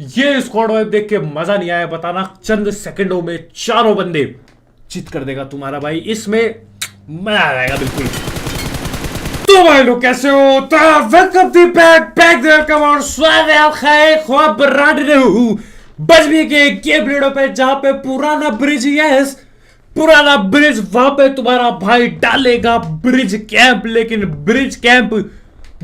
ये squad vibe देख के मजा नहीं आया बताना, चंद सेकंडों में चारों बंदे चित कर देगा तुम्हारा भाई, इसमें मजा आ जाएगा बिल्कुल। तो भाई लोग कैसे हो, तो welcome to back there come on स्वागत है आपका ख्वाब राड रहू बजबी के गेम प्लेटो पे, जहां पे पुराना ब्रिज, यस पुराना ब्रिज, वहां पे तुम्हारा भाई डालेगा ब्रिज कैंप, लेकिन ब्रिज कैंप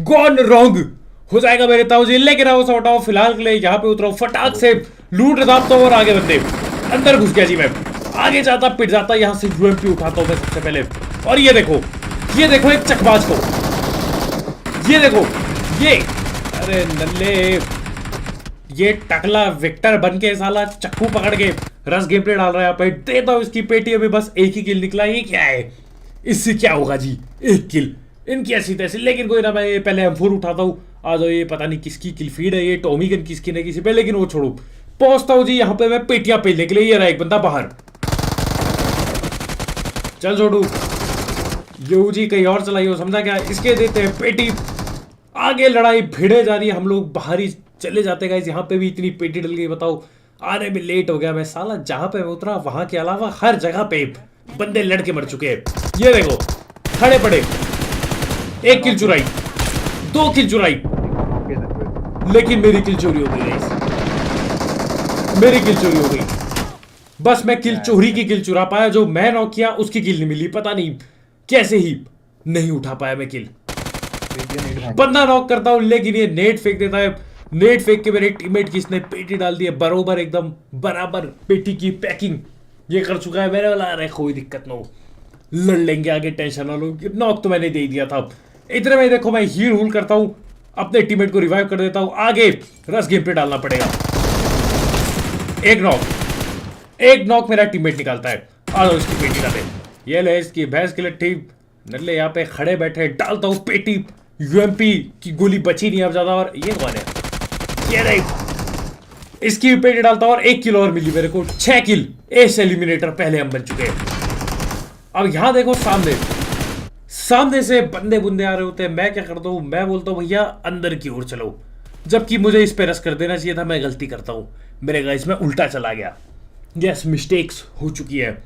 गॉन रॉन्ग हो जाएगा मेरे ताऊजी। लेकिन आओ हटाओ, फिलहाल के लिए यहाँ पे उतरो, फटाक से लूट रदाबता हूँ और आगे बंदे अंदर घुस गया जी। मैं आगे जाता पिट जाता, यहाँ से यूएमपी उठाता हूँ मैं सबसे पहले। और ये देखो एक चकबाज को, ये देखो ये, अरे नल्ले ये टकला विक्टर बन के साला चक्कू पकड़ के रस गेम प्ले डाल रहा है यहाँ पे। देता हूँ इसकी पेटी, अभी बस एक ही किल निकला। ये क्या है, इससे क्या होगा जी, एक किल इनकी ऐसी तैसी। लेकिन कोई ना, मैं पहले M4 उठाता हूँ। आ जाओ, ये पता नहीं किसकी किल फीड है, ये टॉमी गन किसकी नहीं किसी पे, लेकिन वो छोड़ो, पहुंचता हूँ जी यहाँ पे मैं पेटियां पेलने के लिए। ये रहा एक बंदा बाहर, चल छोड़ू यो जी, कहीं और चलाई हो समझा क्या, इसके देते हैं पेटी। आगे लड़ाई भिड़े जा रही है, हम लोग बाहर ही चले जाते गाइस। यहाँ पे भी इतनी पेटी डल गई, बताओ आने में लेट हो गया मैं साला। जहां पे मैं उतरा वहां के अलावा हर जगह पे बंदे लड़के मर चुके हैं। ये देखो खड़े पड़े, एक किल चुराई, दो किल चुराई, लेकिन मेरी किल चोरी हो गई गाइस, मेरी किल चोरी हो गई। बस मैं किल चोरी की किल चुरा पाया, जो मैं नॉक किया उसकी किल नहीं मिली, पता नहीं कैसे ही नहीं उठा पाया मैं किल। बंदा नॉक करता हूं, लेकिन ये नेट फेंक देता है। नेट फेंक के मेरे टीममेट की इसने पेटी डाल दी है, बरोबर एकदम बराबर पेटी की पैकिंग ये कर चुका है मेरे वाला। अरे कोई दिक्कत ना हो, लड़ लेंगे आगे, टेंशन ना लो। नॉक तो मैंने दे दिया था। इतने में देखो मैं हील हूल करता हूं, अपने टीममेट को रिवाइव कर देता हूं। आगे रस गेम पे डालना पड़ेगा। एक नॉक मेरा टीममेट निकालता है। आ जाओ इसकी पेटी डाले, ये ले इसकी भैंस की लट्ठी। नल्ले यहाँ पे खड़े बैठे, डालता हूँ पेटी। यूएमपी की गोली बची नहीं अब ज्यादा। और ये कौन है, ये नहीं, इसकी पेटी डालता हूँ और एक किल और मिली मेरे को। 6 किल एस एलिमिनेटर पहले हम बन चुके हैं। अब यहां देखो सामने से बंदे बुंदे आ रहे होते हैं। मैं क्या करता हूं, मैं बोलता हूं भैया अंदर की ओर चलो, जबकि मुझे इस पे रस कर देना चाहिए था। मैं गलती करता हूं मेरे गाइस, मैं उल्टा चला गया। यस मिस्टेक्स हो चुकी है,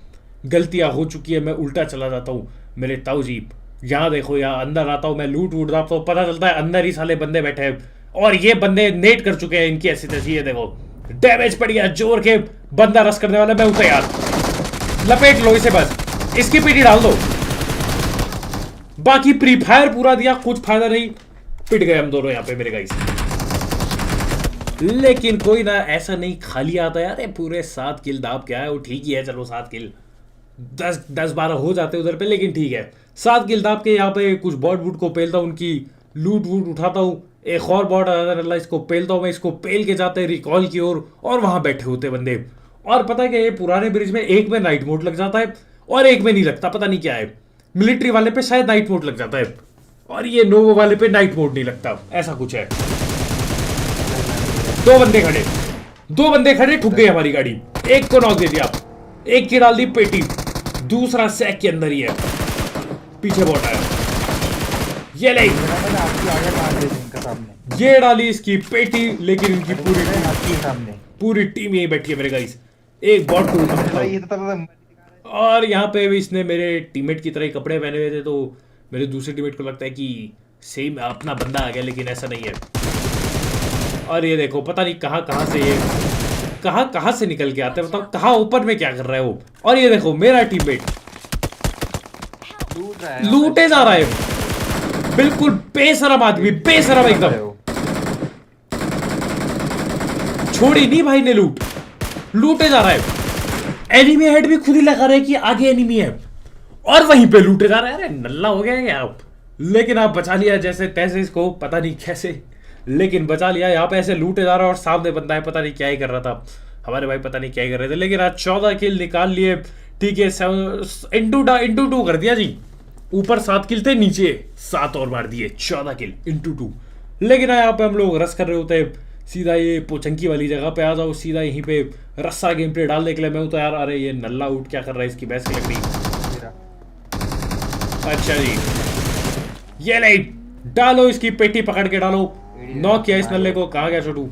गलतियां हो चुकी है, मैं उल्टा चला जाता हूं मेरे ताऊ जी। यहाँ देखो, यहाँ अंदर आता हूं मैं, लूट वूट जाता हूं, पता चलता है अंदर ही साले बंदे बैठे हैं और ये बंदे नेट कर चुके हैं इनकी ऐसी तैसी। ये देखो डैमेज पड़ गया जोर के, बंदा रस करने वाला। मैं उठा यार, लपेट लो इसे, बस इसकी पीटी डाल दो। बाकी प्री फायर पूरा दिया, कुछ फायदा नहीं, पिट गए हम दोनों यहाँ पे मेरे गाइस। लेकिन कोई ना, ऐसा नहीं खाली आता यार। ये पूरे 7 किल दाब क्या है, वो ठीक ही है। चलो 7 किल 10-12 हो जाते उधर पे, लेकिन ठीक है। 7 किल दाब के यहाँ पे कुछ बॉट वूट को पेलता हूँ, उनकी लूट वूट उठाता हूँ। एक और बॉट अल्लाह इसको पेलता हूँ मैं, इसको पेल के जाते हैं रिकॉल की ओर, और वहां बैठे होते बंदे। और पता है कि ये पुराने ब्रिज में एक में नाइट मोड लग जाता है और एक में नहीं लगता, पता नहीं क्या है। मिलिट्री वाले पे शायद नाइट मोड लग जाता है और ये नोवो वाले पे नाइट मोड नहीं लगता, ऐसा कुछ है। दो बंदे खड़े ठुक गई हमारी गाड़ी। एक को नॉक दे दिया, एक की डाल दी पेटी, दूसरा सैक के अंदर ही है, पीछे बॉट आया। ये ले, ये डाली इसकी पेटी, लेकिन इनकी पूरी टीम यही बैठी है मेरे गाइस। एक बॉट को, और यहाँ पे भी इसने मेरे टीममेट की तरह ही कपड़े पहने हुए थे, तो मेरे दूसरे टीममेट को लगता है कि सेम अपना बंदा आ गया, लेकिन ऐसा नहीं है। और ये देखो पता नहीं कहाँ से ये कहाँ से निकल के आते हैं, बताओ कहाँ ऊपर में क्या कर रहा है वो। और ये देखो मेरा टीममेट लूटे जा रहा है, बिल्कुल बेशरम आदमी, बेशरम एकदम। छोड़ी नहीं भाई ने, लूटे जा रहा है। एनिमी हेड भी खुद ही लगा रहे कि आगे एनिमी है और वहीं पे लूटे जा रहा है। अरे नल्ला हो गया क्या आप, लेकिन आप बचा लिया जैसे तैसे इसको, पता नहीं कैसे, लेकिन बचा लिया। यहाँ पे ऐसे लूटे जा रहा है और सामने बंदा है, पता नहीं क्या ही कर रहा था हमारे भाई, पता नहीं क्या ही कर रहे थे। लेकिन आज 14 किल निकाल लिए, ठीक है। इंटू 2 कर दिया जी। ऊपर 7 किल थे, नीचे 7 और मार दिए, 14 किल इंटू 2। लेकिन यहाँ पे हम लोग रस कर रहे होते हैं, सीधा ये पोचंकी वाली जगह पे आ जाओ, सीधा यहीं पे रस्सा गेम प्ले डालने के लिए। मैं तो यार, अरे ये नल्ला उठ क्या कर रहा है, इसकी भैंस की लकड़ी। अच्छा जी, ये नहीं, डालो इसकी पेटी, पकड़ के डालो। नॉक किया इस नल्ले को, कहा गया छोटू।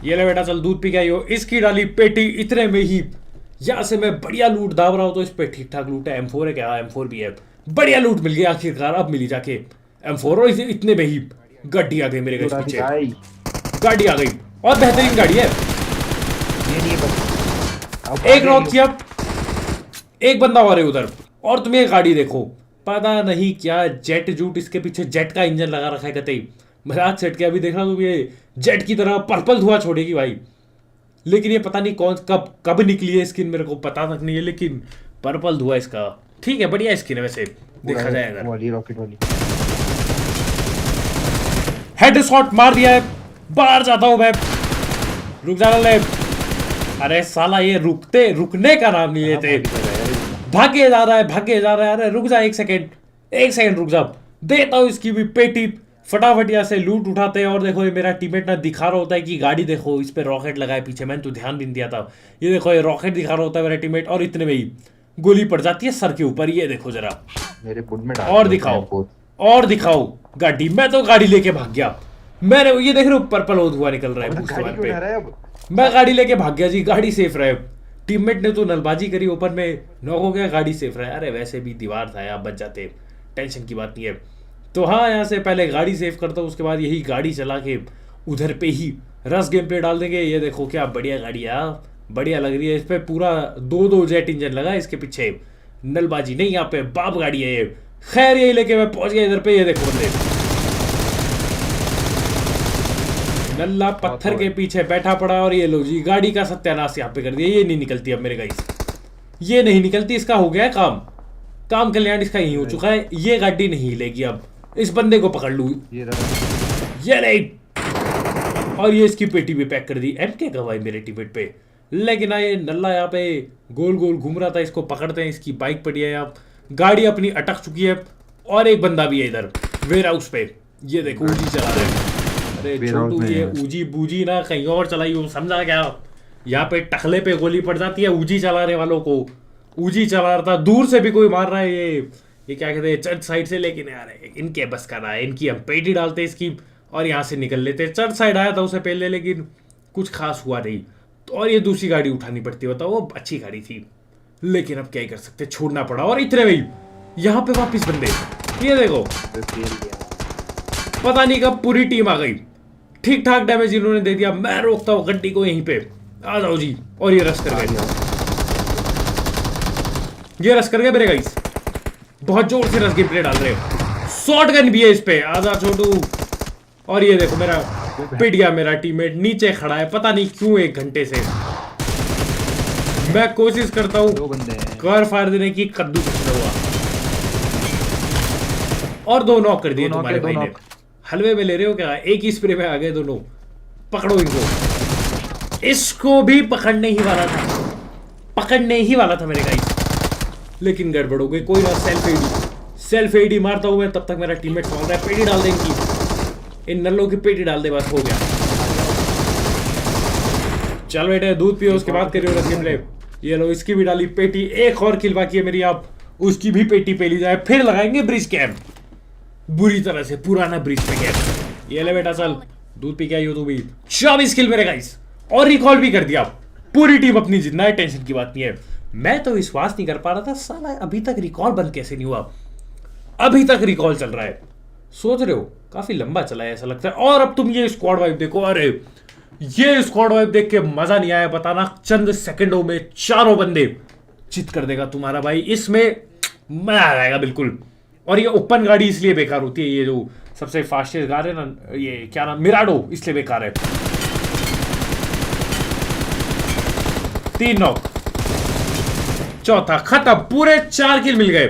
ये ले बेटा चल दूध पी के आई हो। इसकी डाली पेटी इतने में ही यहाँ से मैं बढ़िया लूट दाब रहा हूँ, तो इस पे ठीक ठाक लूट है। M4 है क्या? M4 भी है। बढ़िया लूट मिल गया आखिरकार, अब मिली जाके M4। और इतने में ही गाड़ी आ गई मेरे घर पीछे, गाड़ी आ गई और बेहतरीन गाड़ी है। एक नॉक किया, एक बंदा और है उधर। और तुम ये गाड़ी देखो, पता नहीं क्या जेट जूट, इसके पीछे जेट का इंजन लगा रखा है कतई। मजाक सेट के अभी देख रहा तुम, ये जेट की तरह पर्पल धुआं छोड़ेगी भाई। लेकिन ये पता नहीं कौन कब निकली है स्किन, मेरे को पता तक नहीं है, लेकिन पर्पल धुआं इसका ठीक है, बढ़िया स्किन है वैसे देखा जाए अगर। रॉकेट वाली हेडशॉट मार दिया है, बाहर जाता हूं मैं। रुक जा ले, अरे साला ये रुकने का नाम नहीं लेते। भागे जा रहा है, भागे जा रहा है। अरे रुक जा, एक सेकंड रुक जा, देता हूँ इसकी भी पेटी। फटाफट यहाँ से लूट उठाते हैं। और देखो ये मेरा टीममेट ना दिखा रहा होता है कि गाड़ी देखो, इस पे रॉकेट लगा है पीछे, मैंने तो ध्यान भी नहीं दिया था। ये देखो ये रॉकेट दिखा रहा होता है मेरा टीममेट, और इतने में ही गोली पड़ जाती है सर के ऊपर। ये देखो जरा, मेरे बुड में और दिखाओ गाड़ी। मैं तो गाड़ी लेके भाग गया। मैंने ये देख रहे हो पर्पल धुआं निकल रहा है, मैं गाड़ी लेके भाग गया जी। गाड़ी सेफ रहे, टीममेट ने तो नलबाजी करी, ऊपर में नॉक हो गया, गाड़ी सेफ रहे। अरे वैसे भी दीवार था, आप बच जाते, टेंशन की बात नहीं है। तो हाँ, यहाँ से पहले गाड़ी सेव करता हूँ, उसके बाद यही गाड़ी चला के उधर पे ही रस गेम प्ले डाल देंगे। ये देखो क्या बढ़िया गाड़ी है, बढ़िया लग रही है। इस पे पूरा दो जेट इंजन लगा है इसके पीछे, नलबाजी नहीं, यहाँ पे बाप गाड़ी है ये। खैर यही लेके मैं पहुंच गया इधर पे। ये देखो बंदे, नल्ला पत्थर के पीछे बैठा पड़ा। और ये लो जी गाड़ी का सत्यानाश यहाँ पे कर दिया। ये नहीं निकलती अब मेरे गाइस, ये नहीं निकलती। इसका हो गया काम कल्याण इसका यही हो चुका है। ये गाड़ी नहीं हिलेगी अब। इस बंदे को पकड़ लू, ये नहीं। और ये इसकी पेटी भी पैक कर दी। MK का भाई मेरे टीममेट पे। लेकिन ये नल्ला यहाँ पे गोल गोल घूम रहा था, इसको पकड़ते हैं। इसकी बाइक पड़ी है यहाँ, गाड़ी अपनी अटक चुकी है। और एक बंदा भी है इधर वेयर हाउस पे। ये देखो ऊजी चला रहे हैं। अरे छोटू ये ऊजी बूजी ना कहीं और चलाई हो, समझा क्या? यहाँ पे टखले पे गोली पड़ जाती है ऊजी चलाने वालों को। ऊजी चला रहा था, दूर से भी कोई मार रहा है। ये क्या कहते हैं, चर्च साइड से। लेकिन यार इनके बस का रहा है, इनकी हम पेटी डालते इसकी और यहाँ से निकल लेते। चर्च साइड आया था उसे पहले, लेकिन कुछ खास हुआ नहीं। तो और ये दूसरी गाड़ी उठानी पड़ती होता, वो अच्छी गाड़ी थी, लेकिन अब क्या ही कर सकते, छोड़ना पड़ा। और इतने में यहाँ पे वापिस बंदे, ये देखो पता नहीं कब पूरी टीम आ गई। ठीक ठाक डैमेज इन्होंने दे दिया। मैं रोकता हूँ गड्डी को यहीं पे, आ जाओ जी। और ये रश कर गए, ये रश कर गए मेरे गाइस, बहुत जोर से रश गेम प्ले डाल रहे हो। शॉट गन भी है इस पे, आजा छोटू। और ये देखो मेरा पिट गया, मेरा टीममेट नीचे खड़ा है, पता नहीं क्यों 1 घंटे से। मैं कोशिश करता हूँ कवर फायर देने की, कद्दू कुछ हुआ। और 2 नॉक कर दिए तुम्हारे भाई ने। हलवे में ले रहे हो क्या? एक ही स्प्रे में आ गए दोनों। पकड़ो इनको, इसको भी पकड़ने ही वाला था मेरे गाइस, लेकिन गड़बड़ हो गई। कोई ना, सेल्फ एडी मारता हूं मैं, तब तक मेरा टीममेट मार रहा है। पेटी डाल दे इनकी, इन नल्लों की पेटी डाल दे, बस हो गया। चल बेटे दूध पियो, उसके बाद करियो रस गेम प्ले। ये लो इसकी भी डाली पेटी, एक और किल बाकी है मेरी, आप उसकी भी पेटी पे ली जाए। फिर लगाएंगे ब्रिज कैंप, बुरी तरह से पुराना ब्रिज पे कैंप। ये ले बेटा चल दूध पी के आई हो तू भी। 24 किल मेरे गाइस, और रिकॉल भी कर दिया। पूरी टीम अपनी जितना है, टेंशन की बात नहीं है। मैं तो विश्वास नहीं कर पा रहा था, साला अभी तक रिकॉल बंद कैसे नहीं हुआ। अभी तक रिकॉल चल रहा है, सोच रहे हो काफी लंबा चला है ऐसा लगता है। और अब तुम ये स्क्वाड वाइब देखो, अरे ये स्क्वाड वाइब देख के मजा नहीं आया बताना। चंद सेकंडों में 4 बंदे चित कर देगा तुम्हारा भाई, इसमें मजा आ जाएगा बिल्कुल। और ये ओपन गाड़ी इसलिए बेकार होती है, ये जो सबसे फास्टेस्ट गाड़ी है ना, ये क्या नाम, मिराडो, इसलिए बेकार है। 3 नॉक, चौथा खत्म, पूरे 4 किल मिल गए।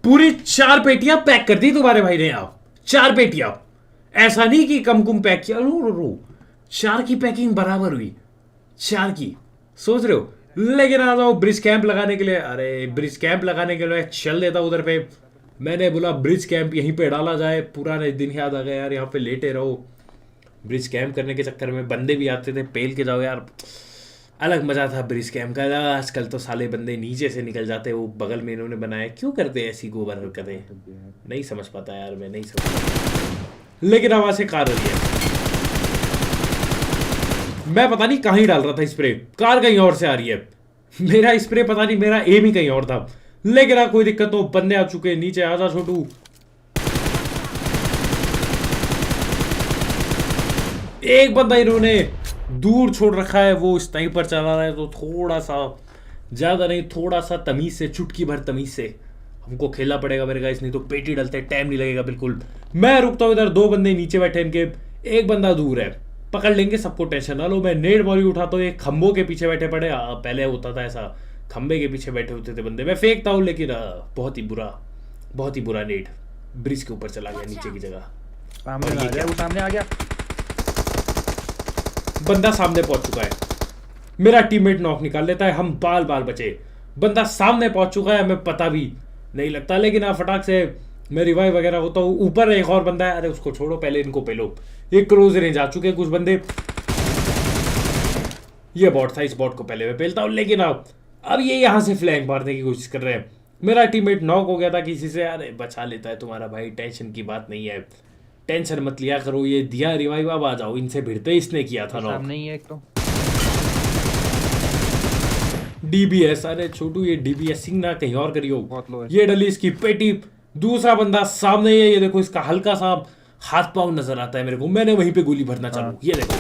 पूरी 4 पेटियां पैक कर दी तुम्हारे भाई ने। आप 4 पेटियां, ऐसा नहीं कि कम कुम पैक किया, रो 4 की पैकिंग बराबर हुई, 4 की, सोच रहे हो। लेकिन आ जाओ ब्रिज कैंप लगाने के लिए। अरे ब्रिज कैंप लगाने के लिए चल देता उधर पे। मैंने बोला ब्रिज कैंप यहीं पे डाला जाए, पुराने दिन याद आ गए यार, यहाँ पे लेटे रहो। ब्रिज कैंप करने के चक्कर में बंदे भी आते थे, पेल के जाओ यार, अलग मजा था ब्रिज कैंप का। आजकल तो साले बंदे नीचे से निकल जाते, वो बगल में इन्होंने बनाया, क्यों करते हैं ऐसी गोबर हरकतें, नहीं समझ पाता यार, मैं नहीं समझ पाता। लेकिन आवाज से कार रही है, मैं पता नहीं कहाँ ही डाल रहा था स्प्रे, कार कहीं और से आ रही है, मेरा स्प्रे पता नहीं, मेरा एम ही कहीं और था। लेकिन कोई दिक्कत तो, बंदे आ चुके, नीचे आजा छोटू। एक बंदा इन्होंने दूर छोड़ रखा है, वो स्नाइपर चला रहा है, तो थोड़ा सा, ज्यादा नहीं, थोड़ा सा तमीज से, चुटकी भर तमीज से हमको खेलना पड़ेगा मेरे गाइस, नहीं तो पेटी डलते टाइम नहीं लगेगा बिल्कुल। मैं रुकता हूँ इधर, दो बंदे नीचे बैठे इनके, एक बंदा दूर है, पकड़ लेंगे सबको, टेंशन ना लो। मैं नेट बॉली उठाता हूँ, एक खंभों के पीछे बैठे पड़े, पहले होता था ऐसा, खंबे के पीछे बैठे होते थे बंदे, मैं फेंकता हूँ, लेकिन बहुत ही बुरा नेट ब्रिज के ऊपर चला गया, नीचे की जगह। सामने आ गया, वो सामने आ गया, बंदा सामने पहुंच चुका है, मेरा टीममेट नॉक निकाल लेता है, हम बाल बाल बचे। बंदा सामने पहुंच चुका है, हमें पता भी नहीं लगता, लेकिन फटाक से मैं रिवाइव वगैरह होता हूँ। ऊपर एक और बंदा है, अरे उसको छोड़ो, पहले इनको पेलो। ये क्लोज रेंज आ चुके हैं कुछ बंदे, ये बॉट था, इस बॉट को पहले मैं पेलता हूँ, लेकिन अब ये यहाँ से फ्लैंक मारने की कोशिश कर रहे हैं। मेरा टीममेट नॉक हो गया था किसी से, अरे बचा लेता है तुम्हारा भाई, टेंशन की बात नहीं है, टेंशन मत लिया करो। ये दिया रिवाइव, अब आ जाओ, इनसे भिड़ते इसने किया था नॉक। सामने ही है एक तो डीबीएस, अरे छोटू ये डीबीएस सिंह ना कहीं और करियो, बहुत लो है। ये डली इसकी पेटी। दूसरा बंदा सामने ही है, ये देखो, इसका हल्का सा हाथ पांव नजर आता है मेरे को, मैंने वहीं पे गोली भरना चालू, ये देखो।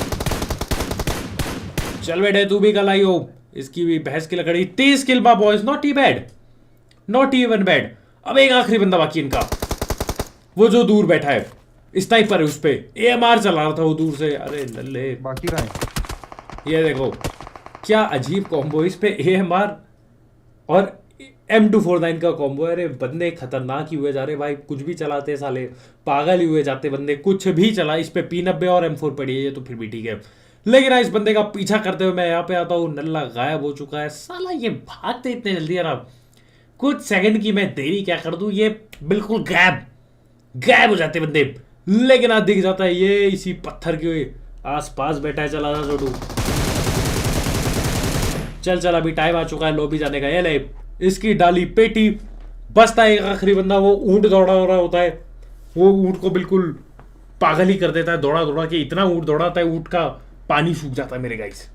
चल बेटे तू भी कल आई हो, इसकी भी भैंस की लकड़ी। 30 किल बा boys, not E bad, not even bad. अब एक आखिरी बंदा बाकी इनका, वो जो दूर बैठा है, स्नाइपर है, उस पे एएमआर चला रहा था वो दूर से। अरे लल्ले, बाकी कहाँ है? ये देखो क्या अजीब कॉम्बो, इस पे एएमआर और M249 का कॉम्बो है। अरे बंदे खतरनाक ही हुए जा रहे भाई, कुछ भी चलाते साले, पागल ही हुए जाते बंदे, कुछ भी चला। इस पे P90 और M4 पड़ी है, ये तो फिर भी ठीक है, लेकिन इस बंदे का पीछा करते हुए मैं यहाँ पे आता हूँ, नल्ला गायब हो चुका है साला। ये भागते इतने जल्दी यार, कुछ सेकंड की मैं देरी क्या कर दूं, ये बिल्कुल गायब हो जाते बंदे। लेकिन आज दिख जाता है, ये इसी पत्थर के आसपास बैठा है। चला जा छोटू, चल अभी टाइम आ चुका है लॉबी जाने का। ये ले इसकी डाली पेटी, बसता है एक आखिरी बंदा, वो ऊंट दौड़ा हो रहा होता है, वो ऊंट को बिल्कुल पागल ही कर देता है, दौड़ा दौड़ा के इतना ऊंट दौड़ाता है, ऊंट का पानी सूख जाता है मेरे गाइस।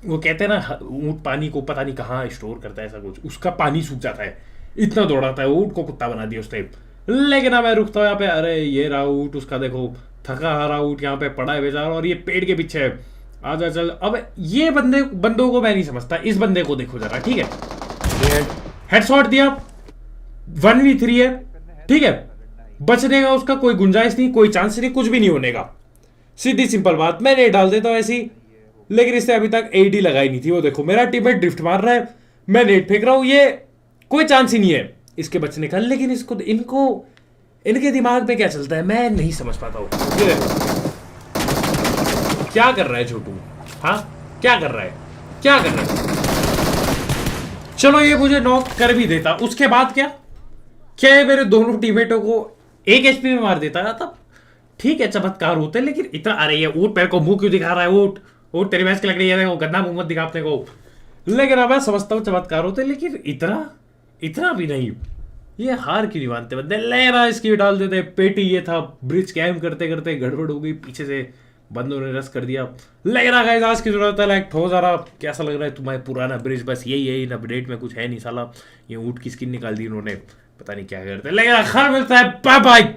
वो कहते हैं ना, ऊंट पानी को पता नहीं कहाँ स्टोर करता है, ऐसा कुछ, उसका पानी सूख जाता है, इतना दौड़ाता है, ऊंट को कुत्ता बना दिया उसने। लेकिन मैं रुकता हूँ यहाँ पे, अरे ये रहा ऊंट, उसका देखो थका हारा ऊंट यहाँ पे पड़ा है बेचारा, और ये पेड़ के पीछे है। आजा चल, अब ये बंदों को मैं नहीं समझता, इस बंदे को देखो जरा, ठीक है, हेडशॉट दिया, 1v3 है, ठीक है, बचने का उसका कोई गुंजाइश नहीं, कोई चांस नहीं, कुछ भी नहीं होने का, सीधी सिंपल बात। मैं नहीं डाल देता ऐसी, लेकिन इससे अभी तक एडी लगाई नहीं थी। वो देखो मेरा टीममेट ड्रिफ्ट मार रहा है, मैं नेट फेंक रहा हूं, ये कोई चांस ही नहीं है इसके बचने का। लेकिन इनके दिमाग में क्या चलता है मैं नहीं समझ पाता हूँ। क्या कर रहा है छोटू, हाँ क्या कर रहा है? चलो ये मुझे नॉक कर भी देता, उसके बाद क्या ये मेरे दोनों टीममेटों को एक एचपी में मार देता, तब ठीक है, चमत्कार होते, लेकिन इतना, अरे ये ऊंट पैर को मुंह क्यों दिखा रहा है, ऊंट तेरी भैंस की लग रही है, देखो गंदा मुंह मत दिखा अपने को। लेकिन अब मैं समझता हूँ चमत्कार होते, लेकिन इतना भी नहीं, ये हार क्यों नहीं मानते बंदे। ले रहा इसकी डाल देते पेटी, ये था ब्रिज कैम करते करते गड़बड़ हो गई, पीछे से बंदों ने रस कर दिया। लग रहा है आज की जरूरत है, लाइक ठोस आ रहा, कैसा लग रहा है तुम्हारे पुराना ब्रिज? बस यही अपडेट में कुछ है नहीं साला, ये ऊंट की स्किन निकाल दी उन्होंने, पता नहीं क्या करते। लेकिन खैर मिलता है, बाय बाय।